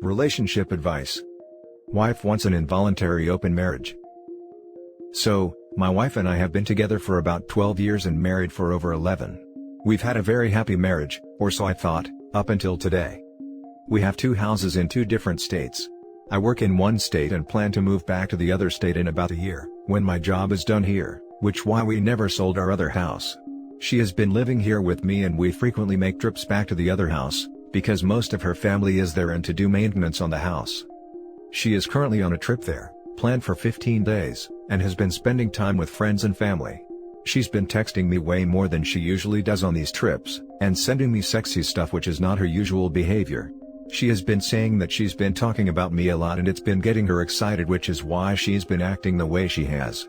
Relationship advice. Wife wants an involuntary open marriage. So, my wife and I have been together for about 12 years and married for over 11. We've had a very happy marriage, or so I thought, up until today. We have 2 houses in 2 different states. I work in one state and plan to move back to the other state in about a year, when my job is done here, which why we never sold our other house. She has been living here with me and we frequently make trips back to the other house, because most of her family is there and to do maintenance on the house. She is currently on a trip there, planned for 15 days, and has been spending time with friends and family. She's been texting me way more than she usually does on these trips, and sending me sexy stuff which is not her usual behavior. She has been saying that she's been talking about me a lot and it's been getting her excited, which is why she's been acting the way she has.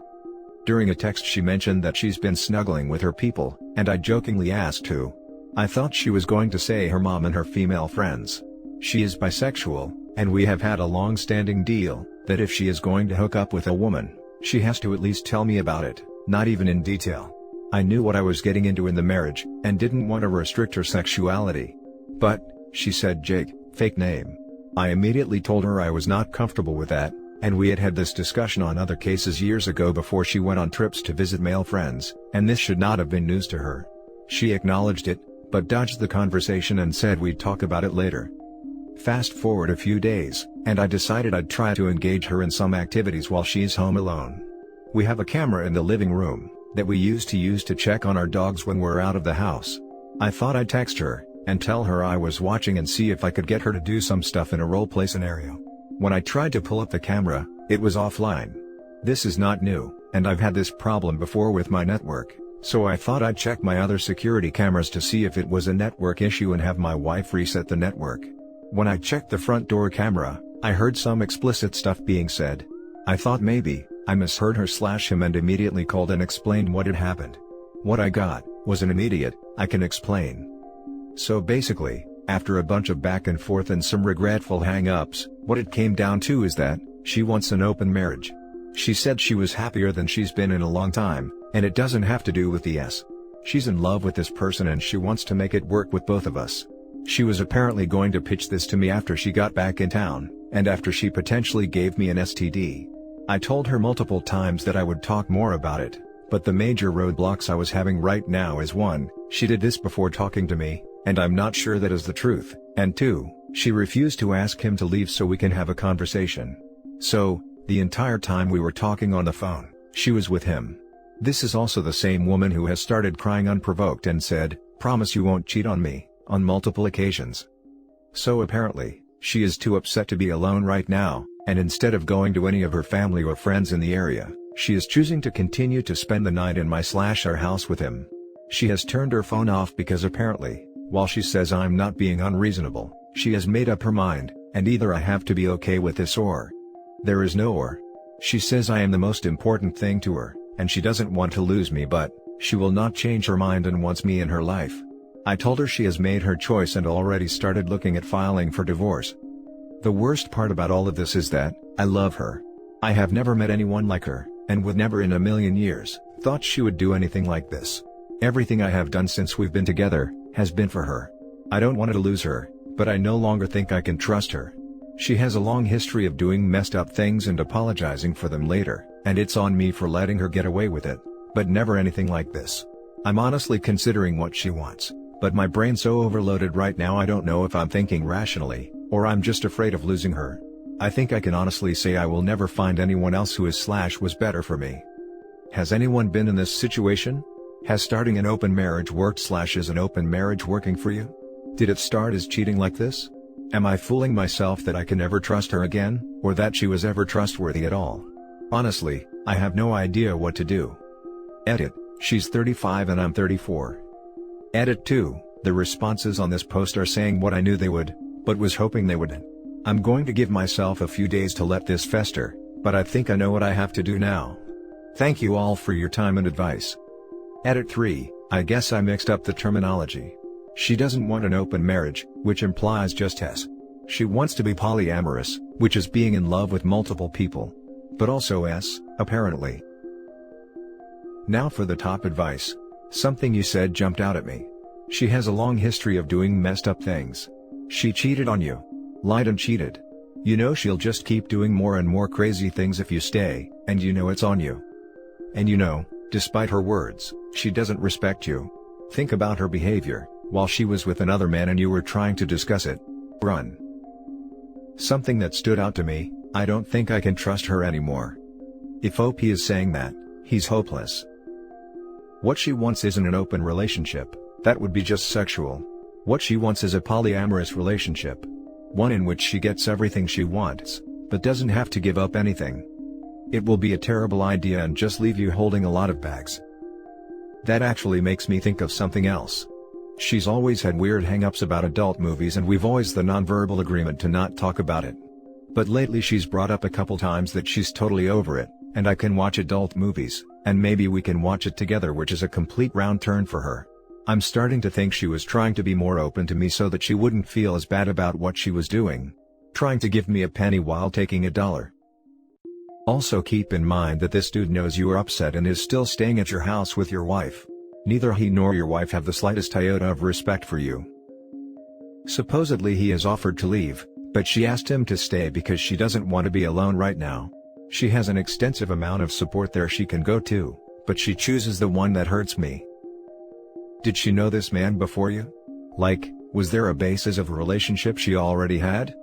During a text she mentioned that she's been snuggling with her people, and I jokingly asked who. I thought she was going to say her mom and her female friends. She is bisexual, and we have had a long-standing deal, that if she is going to hook up with a woman, she has to at least tell me about it, not even in detail. I knew what I was getting into in the marriage, and didn't want to restrict her sexuality. But, she said Jake, fake name. I immediately told her I was not comfortable with that, and we had had this discussion on other cases years ago before she went on trips to visit male friends, and this should not have been news to her. She acknowledged it, but dodged the conversation and said we'd talk about it later. Fast forward a few days, and I decided I'd try to engage her in some activities while she's home alone. We have a camera in the living room, that we used to use to check on our dogs when we're out of the house. I thought I'd text her, and tell her I was watching and see if I could get her to do some stuff in a role-play scenario. When I tried to pull up the camera, it was offline. This is not new, and I've had this problem before with my network, so I thought I'd check my other security cameras to see if it was a network issue and have my wife reset the network. When I checked the front door camera, I heard some explicit stuff being said. I thought maybe I misheard her/him and immediately called and explained what had happened. What I got was an immediate, "I can explain." So basically, after a bunch of back and forth and some regretful hang-ups, what it came down to is that she wants an open marriage. She said she was happier than she's been in a long time, and it doesn't have to do with the S. She's in love with this person and she wants to make it work with both of us. She was apparently going to pitch this to me after she got back in town, and after she potentially gave me an STD. I told her multiple times that I would talk more about it, but the major roadblocks I was having right now is 1, she did this before talking to me, and I'm not sure that is the truth, and 2, she refused to ask him to leave so we can have a conversation. So, the entire time we were talking on the phone, she was with him. This is also the same woman who has started crying unprovoked and said, "Promise you won't cheat on me," on multiple occasions. So apparently, she is too upset to be alone right now, and instead of going to any of her family or friends in the area, she is choosing to continue to spend the night in my/our house with him. She has turned her phone off because apparently, while she says I'm not being unreasonable, she has made up her mind, and either I have to be okay with this or there is no or. She says I am the most important thing to her, and she doesn't want to lose me, but she will not change her mind and wants me in her life. I told her she has made her choice and already started looking at filing for divorce. The worst part about all of this is that I love her. I have never met anyone like her, and would never in a million years thought she would do anything like this. Everything I have done since we've been together has been for her. I don't want to lose her, but I no longer think I can trust her. She has a long history of doing messed up things and apologizing for them later, and it's on me for letting her get away with it, but never anything like this. I'm honestly considering what she wants, but my brain's so overloaded right now I don't know if I'm thinking rationally, or I'm just afraid of losing her. I think I can honestly say I will never find anyone else who is/was better for me. Has anyone been in this situation? Has starting an open marriage worked/is an open marriage working for you? Did it start as cheating like this? Am I fooling myself that I can never trust her again, or that she was ever trustworthy at all? Honestly, I have no idea what to do. Edit, she's 35 and I'm 34. Edit 2, the responses on this post are saying what I knew they would, but was hoping they wouldn't. I'm going to give myself a few days to let this fester, but I think I know what I have to do now. Thank you all for your time and advice. Edit 3, I guess I mixed up the terminology. She doesn't want an open marriage, which implies just S. She wants to be polyamorous, which is being in love with multiple people. But also S, apparently. Now for the top advice. Something you said jumped out at me. She has a long history of doing messed up things. She cheated on you. Lied and cheated. You know she'll just keep doing more and more crazy things if you stay, and you know it's on you. And you know, despite her words, she doesn't respect you. Think about her behavior, while she was with another man and you were trying to discuss it. Run. Something that stood out to me, I don't think I can trust her anymore. If OP is saying that, he's hopeless. What she wants isn't an open relationship, that would be just sexual. What she wants is a polyamorous relationship. One in which she gets everything she wants, but doesn't have to give up anything. It will be a terrible idea and just leave you holding a lot of bags. That actually makes me think of something else. She's always had weird hang-ups about adult movies and we've always the non-verbal agreement to not talk about it. But lately she's brought up a couple times that she's totally over it, and I can watch adult movies, and maybe we can watch it together, which is a complete round turn for her. I'm starting to think she was trying to be more open to me so that she wouldn't feel as bad about what she was doing. Trying to give me a penny while taking $1. Also keep in mind that this dude knows you are upset and is still staying at your house with your wife. Neither he nor your wife have the slightest iota of respect for you. Supposedly he has offered to leave, but she asked him to stay because she doesn't want to be alone right now. She has an extensive amount of support there she can go to, but she chooses the one that hurts me. Did she know this man before you? Like, was there a basis of a relationship she already had?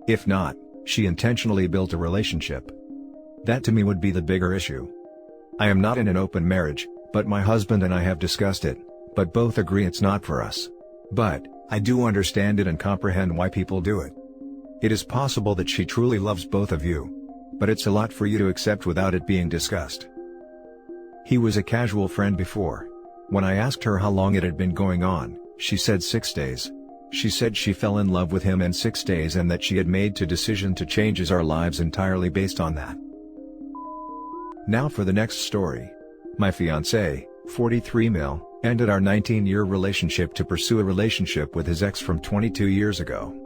If not, she intentionally built a relationship. That to me would be the bigger issue. I am not in an open marriage, but my husband and I have discussed it, but both agree it's not for us. But, I do understand it and comprehend why people do it. It is possible that she truly loves both of you. But it's a lot for you to accept without it being discussed. He was a casual friend before. When I asked her how long it had been going on, she said 6 days. She said she fell in love with him in 6 days and that she had made the decision to change our lives entirely based on that. Now for the next story. My fiance, 43 mil, ended our 19-year relationship to pursue a relationship with his ex from 22 years ago.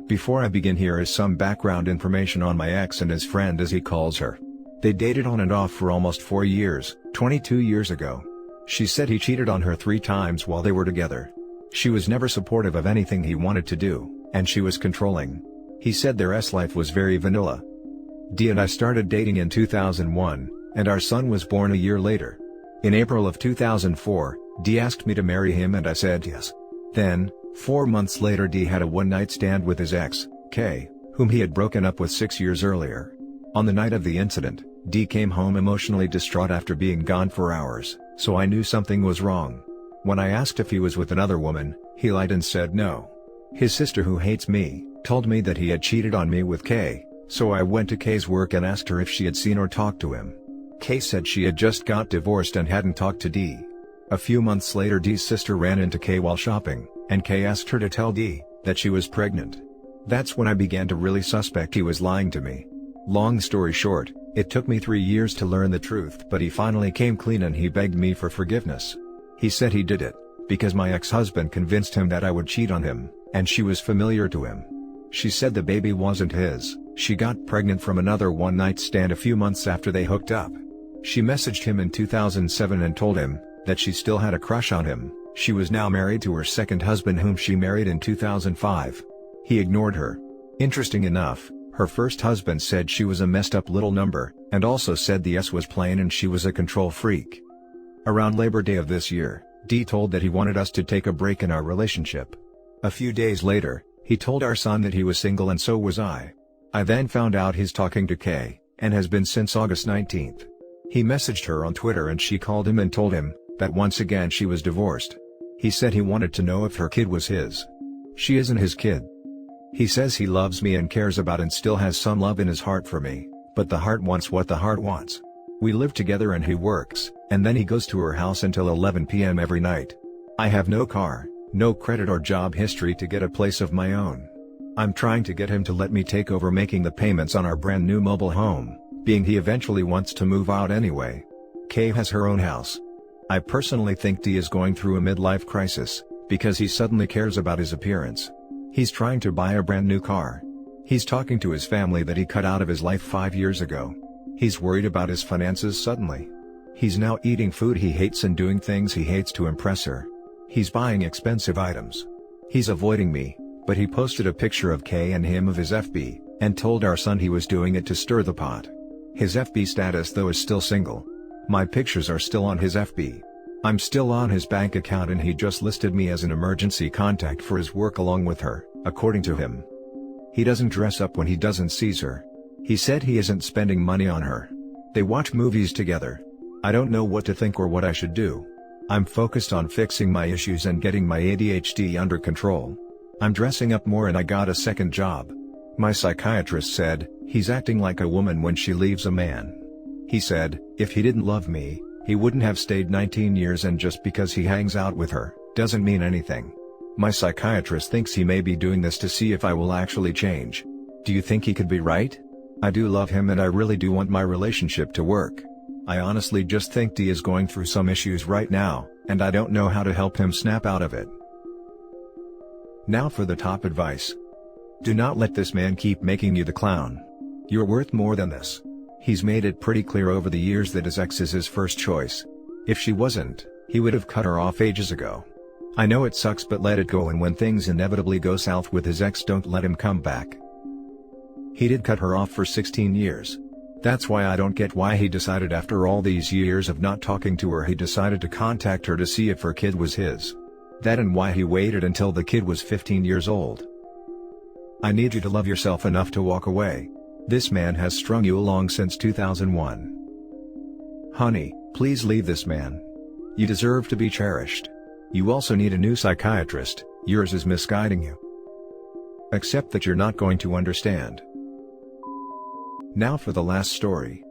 Before I begin, here is some background information on my ex and his friend, as he calls her. They dated on and off for almost 4 years, 22 years ago. She said he cheated on her 3 times while they were together. She was never supportive of anything he wanted to do, and she was controlling. He said their life was very vanilla. D and I started dating in 2001, and our son was born a year later. In April of 2004, D asked me to marry him and I said yes. Then, 4 months later, D had a one-night stand with his ex, K, whom he had broken up with 6 years earlier. On the night of the incident, D came home emotionally distraught after being gone for hours, so I knew something was wrong. When I asked if he was with another woman, he lied and said no. His sister, who hates me, told me that he had cheated on me with K, so I went to K's work and asked her if she had seen or talked to him. K said she had just got divorced and hadn't talked to D. A few months later, D's sister ran into K while shopping, and K asked her to tell D that she was pregnant. That's when I began to really suspect he was lying to me. Long story short, it took me 3 years to learn the truth, but he finally came clean and he begged me for forgiveness. He said he did it because my ex-husband convinced him that I would cheat on him, and she was familiar to him. She said the baby wasn't his. She got pregnant from another one-night stand a few months after they hooked up. She messaged him in 2007 and told him that she still had a crush on him. She was now married to her second husband, whom she married in 2005. He ignored her. Interesting enough, her first husband said she was a messed up little number, and also said the S was plain and she was a control freak. Around Labor Day of this year, D told that he wanted us to take a break in our relationship. A few days later, he told our son that he was single and so was I. I then found out he's talking to K, and has been since August 19th. He messaged her on Twitter and she called him and told him that once again she was divorced. He said he wanted to know if her kid was his. She isn't his kid. He says he loves me and cares about and still has some love in his heart for me, but the heart wants what the heart wants. We live together and he works, and then he goes to her house until 11 p.m. every night. I have no car, no credit or job history to get a place of my own. I'm trying to get him to let me take over making the payments on our brand new mobile home, being he eventually wants to move out anyway. Kay has her own house. I personally think D is going through a midlife crisis, because he suddenly cares about his appearance. He's trying to buy a brand new car. He's talking to his family that he cut out of his life 5 years ago. He's worried about his finances suddenly. He's now eating food he hates and doing things he hates to impress her. He's buying expensive items. He's avoiding me, But he posted a picture of Kay and him of his FB, and told our son he was doing it to stir the pot. His FB status though is still single. My pictures are still on his FB. I'm still on his bank account and he just listed me as an emergency contact for his work along with her, according to him. He doesn't dress up when he doesn't see her. He said he isn't spending money on her. They watch movies together. I don't know what to think or what I should do. I'm focused on fixing my issues and getting my ADHD under control. I'm dressing up more and I got a second job. My psychiatrist said, he's acting like a woman when she leaves a man. He said, if he didn't love me, he wouldn't have stayed 19 years and just because he hangs out with her, doesn't mean anything. My psychiatrist thinks he may be doing this to see if I will actually change. Do you think he could be right? I do love him and I really do want my relationship to work. I honestly just think D is going through some issues right now, and I don't know how to help him snap out of it. Now for the top advice. Do not let this man keep making you the clown. You're worth more than this. He's made it pretty clear over the years that his ex is his first choice. If she wasn't, he would have cut her off ages ago. I know it sucks but let it go, and when things inevitably go south with his ex, don't let him come back. He did cut her off for 16 years. That's why I don't get why he decided after all these years of not talking to her he decided to contact her to see if her kid was his. That and why he waited until the kid was 15 years old. I need you to love yourself enough to walk away. This man has strung you along since 2001. Honey, please leave this man. You deserve to be cherished. You also need a new psychiatrist, yours is misguiding you. Accept that you're not going to understand. Now for the last story.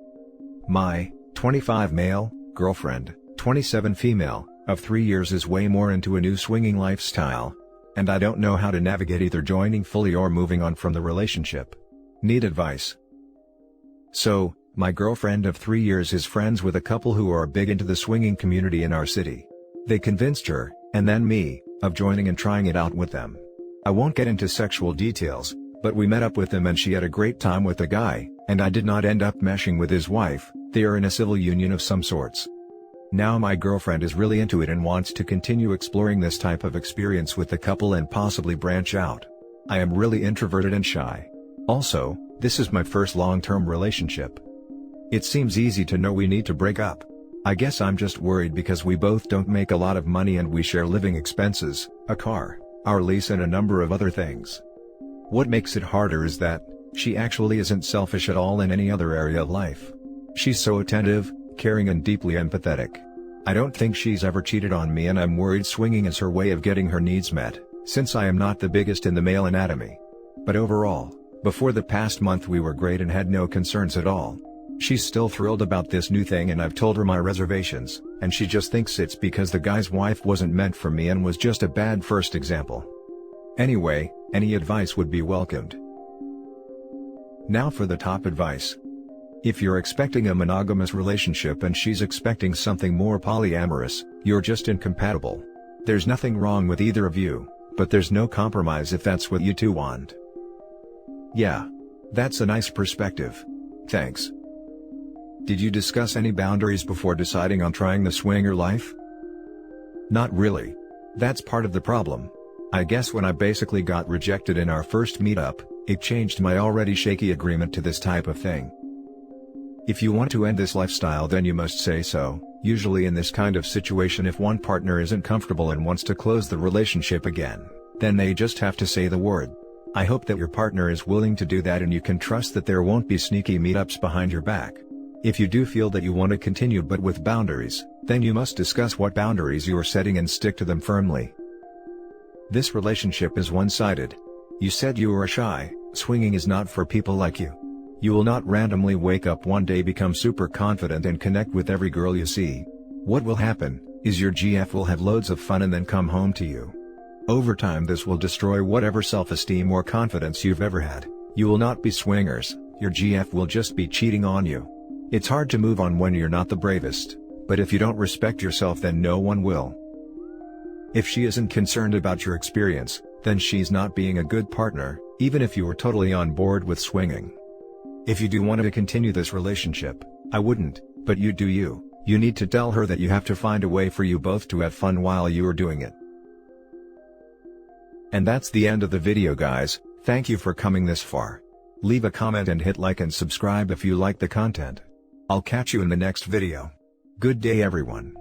My 25 male girlfriend, 27 female, of 3 years is way more into a new swinging lifestyle, and I don't know how to navigate either joining fully or moving on from the relationship. Need advice. So, my girlfriend of 3 years is friends with a couple who are big into the swinging community in our city. They convinced her, and then me, of joining and trying it out with them. I won't get into sexual details, but we met up with them and she had a great time with the guy, and I did not end up meshing with his wife. They are in a civil union of some sorts. Now my girlfriend is really into it and wants to continue exploring this type of experience with the couple and possibly branch out. I am really introverted and shy. Also, this is my first long-term relationship. It seems easy to know we need to break up. I guess I'm just worried because we both don't make a lot of money and we share living expenses, a car, our lease and a number of other things. What makes it harder is that, she actually isn't selfish at all in any other area of life. She's so attentive, caring and deeply empathetic. I don't think she's ever cheated on me and I'm worried swinging is her way of getting her needs met, since I am not the biggest in the male anatomy. But overall, before the past month we were great and had no concerns at all. She's still thrilled about this new thing and I've told her my reservations, and she just thinks it's because the guy's wife wasn't meant for me and was just a bad first example. Anyway, any advice would be welcomed. Now for the top advice. If you're expecting a monogamous relationship and she's expecting something more polyamorous, you're just incompatible. There's nothing wrong with either of you, but there's no compromise if that's what you two want. Yeah. That's a nice perspective. Thanks. Did you discuss any boundaries before deciding on trying the swinger life? Not really. That's part of the problem. I guess when I basically got rejected in our first meetup, it changed my already shaky agreement to this type of thing. If you want to end this lifestyle then you must say so. Usually in this kind of situation if one partner isn't comfortable and wants to close the relationship again, then they just have to say the word. I hope that your partner is willing to do that and you can trust that there won't be sneaky meetups behind your back. If you do feel that you want to continue but with boundaries, then you must discuss what boundaries you are setting and stick to them firmly. This relationship is one-sided. You said you were shy. Swinging is not for people like you. You will not randomly wake up one day, become super confident and connect with every girl you see. What will happen, is your GF will have loads of fun and then come home to you. Over time this will destroy whatever self-esteem or confidence you've ever had. You will not be swingers, your GF will just be cheating on you. It's hard to move on when you're not the bravest, but if you don't respect yourself then no one will. If she isn't concerned about your experience, then she's not being a good partner, even if you were totally on board with swinging. If you do want to continue this relationship, I wouldn't, but you do you. You need to tell her that you have to find a way for you both to have fun while you are doing it. And that's the end of the video, guys. Thank you for coming this far. Leave a comment and hit like and subscribe if you like the content. I'll catch you in the next video. Good day everyone.